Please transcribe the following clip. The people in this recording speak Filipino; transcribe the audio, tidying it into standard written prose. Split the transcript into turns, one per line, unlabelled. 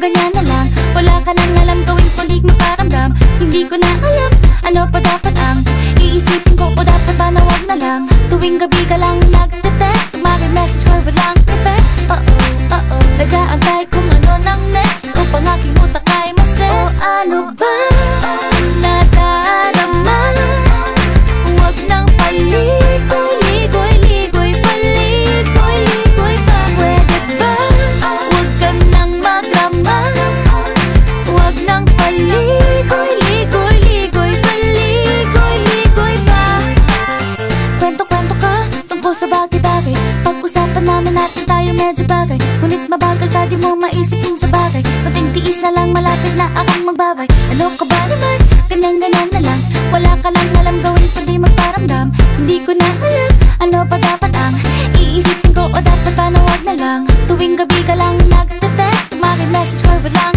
ganyan na lang. Wala ka nang alam gawin kundi magparamdam. Hindi ko na alam, ano pa dapat ang iisipin ko, o dapat ba na wag na lang. Tuwing gabi ka lang nagte-text, message ko walang effect. Nag-aantay kung ano nang next, upang aking utak ay masaya. O ano ba nadarama? Huwag nang paligoy-ligoy, paligoy-ligoy pa. Pwede ba? Huwag ka nang magrama. Huwag nang paligoy-ligoy, paligoy-ligoy pa. Kwento-kwento ka tungkol sa bagay-bagay. Pag-usapan naman natin tayo medyo bagay. Ngunit mabagal ka, di mo maisipin sa bagay. Kunting tiis na lang, malapit na akong magbabay. Ano ka ba naman? Ganyan-ganyan na lang. Wala ka lang alam gawin kundi magparamdam. Hindi ko na alam, ano pa dapat ang iisipin ko, o dapat ba na wag na lang. Tuwing gabi ka lang nagte-text, message ko walang